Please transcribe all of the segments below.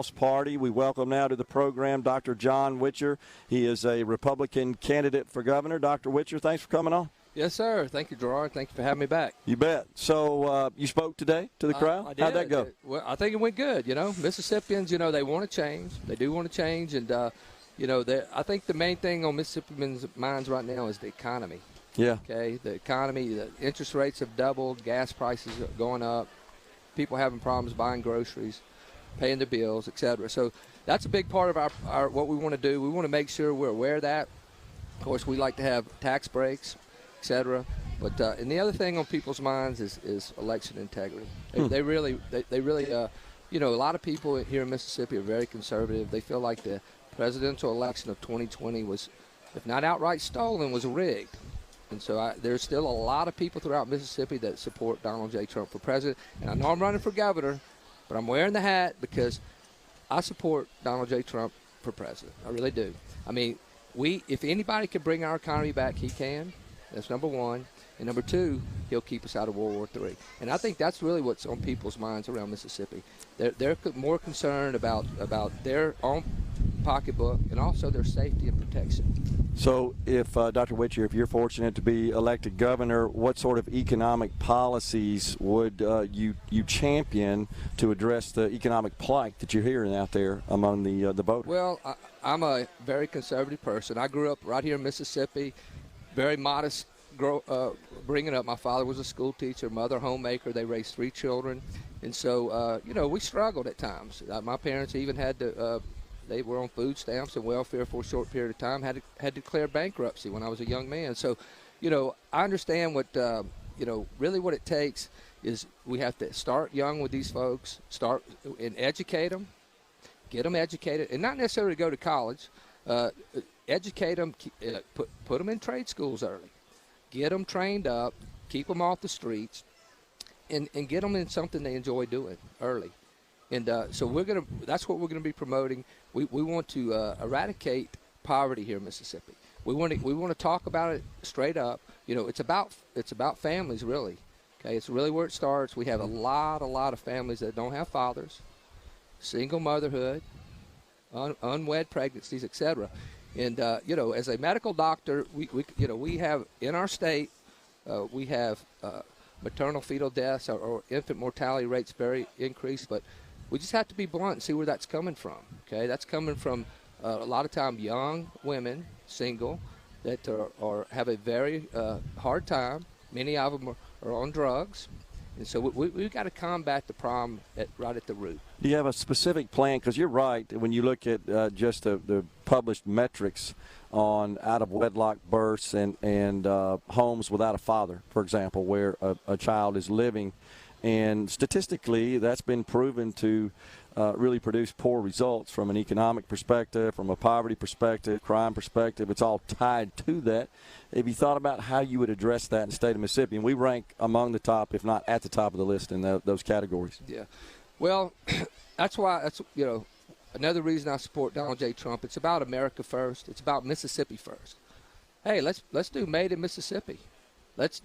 Party. We welcome now to the program Dr. John Witcher. He is a Republican candidate for governor. Dr. Witcher, thanks for coming on. Yes, sir. Thank you, Gerard. Thank you for having me back. You bet. So you spoke today to the crowd? I did. How'd that go? Well, I think it went good. Mississippians, they want to change. They do want to change. And, I think the main thing on Mississippians' minds right now is the economy. Yeah. Okay, the economy, the interest rates have doubled, gas prices are going up, people having problems buying groceries, paying their bills, etc. So that's a big part of our what we want to do. We want to make sure we're aware of that. Of course, we like to have tax breaks, etc. But and the other thing on people's minds is election integrity. They really, a lot of people here in Mississippi are very conservative. They feel like the presidential election of 2020 was, if not outright stolen, was rigged. And so there's still a lot of people throughout Mississippi that support Donald J. Trump for president. And I know I'm running for governor, but I'm wearing the hat because I support Donald J. Trump for president. I really do. I mean, if anybody can bring our economy back, he can. That's number one. And number two, he'll keep us out of World War III. And I think that's really what's on people's minds around Mississippi. They're more concerned about their own pocketbook and also their safety and protection. So if, Dr. Witcher, if you're fortunate to be elected governor, what sort of economic policies would you champion to address the economic plight that you're hearing out there among the voters? Well, I'm a very conservative person. I grew up right here in Mississippi, very modest bringing up. My father was a school teacher, mother homemaker. They raised 3 children. And so, we struggled at times. My parents even had to they were on food stamps and welfare for a short period of time, had to declare bankruptcy when I was a young man. So, I understand what, really what it takes is we have to start young with these folks, start and educate them, get them educated, and not necessarily go to college. Educate them, put them in trade schools early, get them trained up, keep them off the streets, and get them in something they enjoy doing early. And so that's what we're going to be promoting. We want to eradicate poverty here in Mississippi. We want to talk about it straight up. It's about families, really. Okay, it's really where it starts. We have a lot of families that don't have fathers, single motherhood, unwed pregnancies, etc. And as a medical doctor, we have in our state we have maternal fetal deaths or infant mortality rates very increased, but we just have to be blunt and see where that's coming from. Okay, that's coming from a lot of time young women, single, that have a very hard time. Many of them are on drugs, and so we've got to combat the problem right at the root. Do you have a specific plan? Because you're right, when you look at just the published metrics on out-of-wedlock births and homes without a father, for example, where a child is living. And statistically, that's been proven to really produce poor results from an economic perspective, from a poverty perspective, crime perspective. It's all tied to that. Have you thought about how you would address that in the state of Mississippi? And we rank among the top, if not at the top of the list in those categories. Yeah. Well, that's another reason I support Donald J. Trump. It's about America first. It's about Mississippi first. Hey, let's do Made in Mississippi. Let's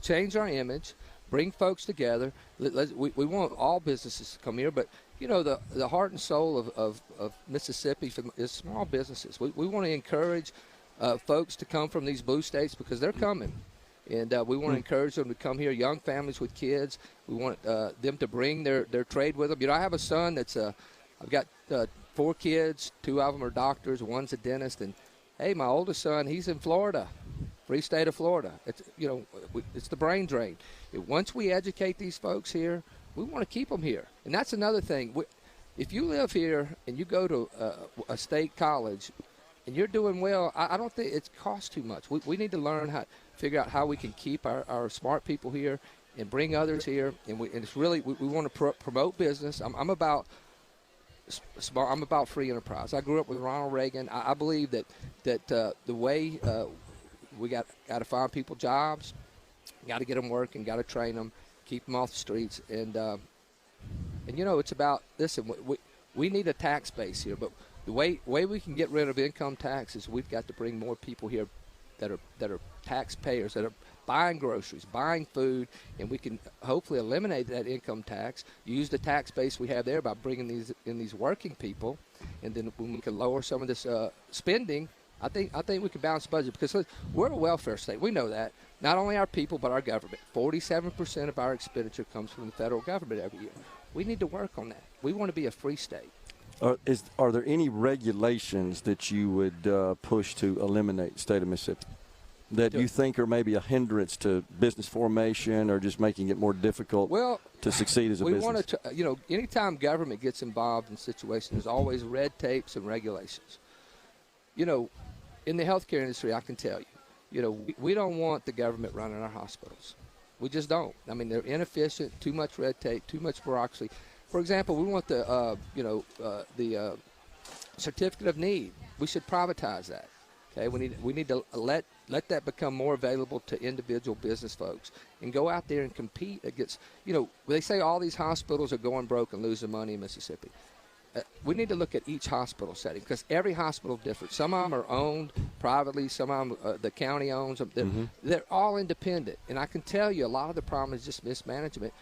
change our image. Bring folks together. We want all businesses to come here, but the heart and soul of Mississippi is small businesses. We want to encourage folks to come from these blue states because they're coming, and we want to encourage them to come here. Young families with kids. We want them to bring their trade with them. I have a son that's I've got 4 kids. 2 of them are doctors. One's a dentist, and hey, my oldest son, he's in Florida. Free state of Florida. It's the brain drain. Once we educate these folks here, we want to keep them here. And that's another thing. If you live here and you go to a state college and you're doing well, I don't think it costs too much. We need to learn how to figure out how we can keep our smart people here and bring others here. And it's really we want to promote business. I'm about smart. I'm about free enterprise. I grew up with Ronald Reagan. I believe that the way we got to find people jobs, got to get them working, got to train them, keep them off the streets, and it's about listen. We need a tax base here, but the way we can get rid of income tax is we've got to bring more people here that are taxpayers, that are buying groceries, buying food, and we can hopefully eliminate that income tax, use the tax base we have there by bringing these working people, and then when we can lower some of this spending, I think we can balance the budget, because look, we're a welfare state. We know that. Not only our people, but our government. 47% of our expenditure comes from the federal government every year. We need to work on that. We want to be a free state. Are there any regulations that you would push to eliminate the state of Mississippi that you think are maybe a hindrance to business formation or just making it more difficult to succeed as a business? We want to, anytime government gets involved in situations, there's always red tapes and regulations. In the healthcare industry, I can tell you, we don't want the government running our hospitals. We just don't. I mean, they're inefficient, too much red tape, too much bureaucracy. For example, we want the certificate of need. We should privatize that. Okay, we need to let that become more available to individual business folks and go out there and compete against. They say all these hospitals are going broke and losing money in Mississippi. We need to look at each hospital setting, because every hospital is different. Some of them are owned privately. Some of them the county owns them. They're all independent. And I can tell you a lot of the problem is just mismanagement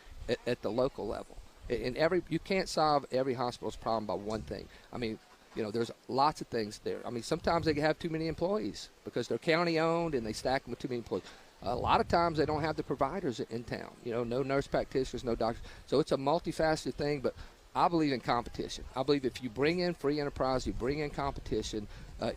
at the local level. And you can't solve every hospital's problem by one thing. I mean, there's lots of things there. I mean, sometimes they have too many employees because they're county owned and they stack them with too many employees. A lot of times they don't have the providers in town. No nurse practitioners, no doctors. So it's a multifaceted thing, but I believe in competition. I believe if you bring in free enterprise, you bring in competition,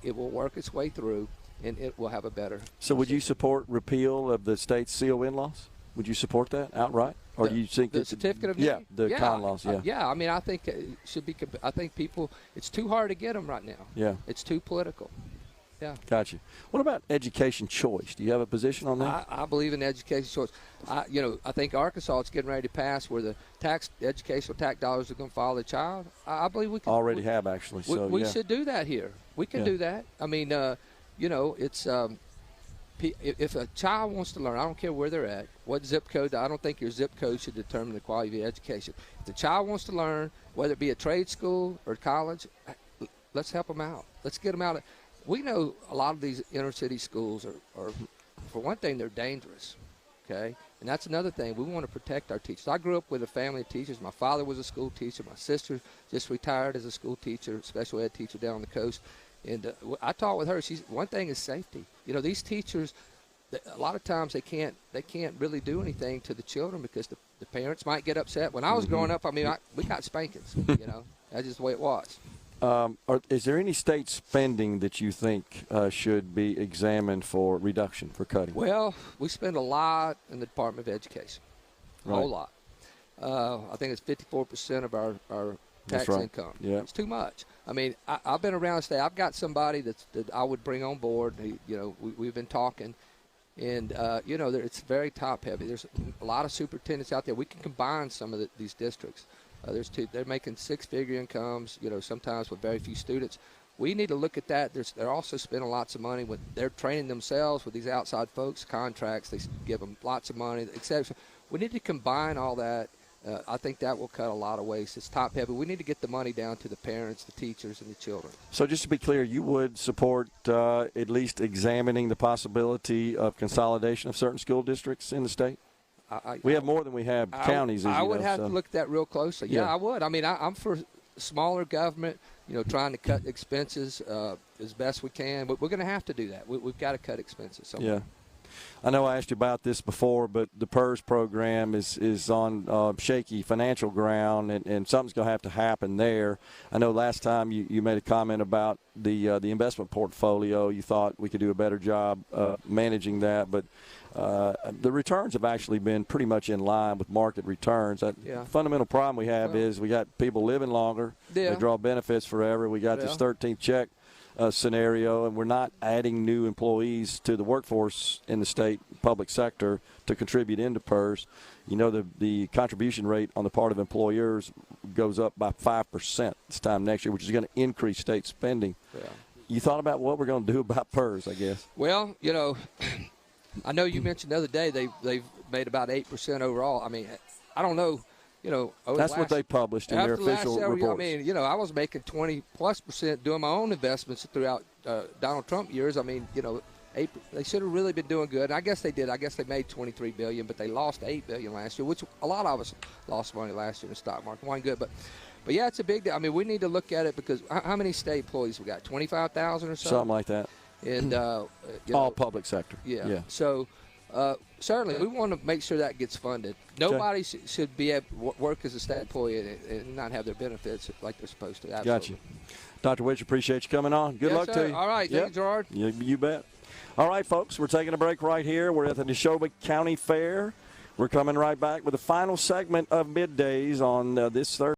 it will work its way through, and it will have a better. So would you support repeal of the state's CON laws? Would you support that outright? Or do you think the certificate of need? Yeah, the con laws, yeah. Yeah, I mean, I think it should be. I think people, it's too hard to get them right now. Yeah. It's too political. Yeah. Gotcha. What about education choice? Do you have a position on that? I believe in education choice. I think Arkansas is getting ready to pass where the educational tax dollars are going to follow the child. I believe we can. Already have, actually. So we should do that here. We can do that. I mean, it's if a child wants to learn, I don't care where they're at, what zip code. I don't think your zip code should determine the quality of your education. If the child wants to learn, whether it be a trade school or college, let's help them out. Let's get them out. We know a lot of these inner city schools are, for one thing, they're dangerous, okay? And that's another thing. We want to protect our teachers. I grew up with a family of teachers. My father was a school teacher. My sister just retired as a school teacher, special ed teacher down on the coast. And I taught with her. One thing is safety. These teachers, a lot of times they can't really do anything to the children because the parents might get upset. When I was growing up, I mean, we got spankings. That's just the way it was. Is there any state spending that you think should be examined for reduction, for cutting? Well, we spend a lot in the Department of Education, a whole lot. I think it's 54% of our tax income. Yeah. It's too much. I mean, I've been around the state. I've got somebody that I would bring on board. We've been talking, and it's very top heavy. There's a lot of superintendents out there. We can combine some of these districts. They're making six-figure incomes, sometimes with very few students. We need to look at that. They're also spending lots of money when they're training themselves with these outside folks, contracts. They give them lots of money, etc. We need to combine all that. I think that will cut a lot of waste. It's top-heavy. We need to get the money down to the parents, the teachers, and the children. So just to be clear, you would support at least examining the possibility of consolidation of certain school districts in the state? We have more than we have counties, as I you would know, have to look at that real closely. Yeah, I would. I mean, I'm for smaller government, trying to cut expenses as best we can. But we're going to have to do that. We've got to cut expenses somewhere. Yeah. I know I asked you about this before, but the PERS program is on shaky financial ground, and something's going to have to happen there. I know last time you made a comment about the investment portfolio. You thought we could do a better job managing that, but the returns have actually been pretty much in line with market returns. The fundamental problem we have is we got people living longer. They draw benefits forever. We got this 13th check scenario, and we're not adding new employees to the workforce in the state public sector to contribute into PERS. The contribution rate on the part of employers goes up by 5% this time next year, which is going to increase state spending. Yeah. You thought about what we're going to do about PERS, I guess? Well, I know you mentioned the other day they've made about 8% overall. I mean, I don't know. That's what they published in their official reports. I mean, I was making 20+% doing my own investments throughout Donald Trump years. I mean, They should have really been doing good. And I guess they did. I guess they made $23 billion, but they lost $8 billion last year, which a lot of us lost money last year in the stock market. Wasn't good, but yeah, it's a big deal. I mean, we need to look at it because how many state employees we got? 25,000 or something like that. And all public sector. Yeah. So certainly, we want to make sure that gets funded. Nobody should be able to work as a state employee and not have their benefits like they're supposed to. Absolutely. Gotcha. Dr. Witcher, appreciate you coming on. Good luck to you. All right. Thank you, Gerard. You bet. All right, folks, we're taking a break right here. We're at the Neshoba County Fair. We're coming right back with the final segment of Middays on this Thursday.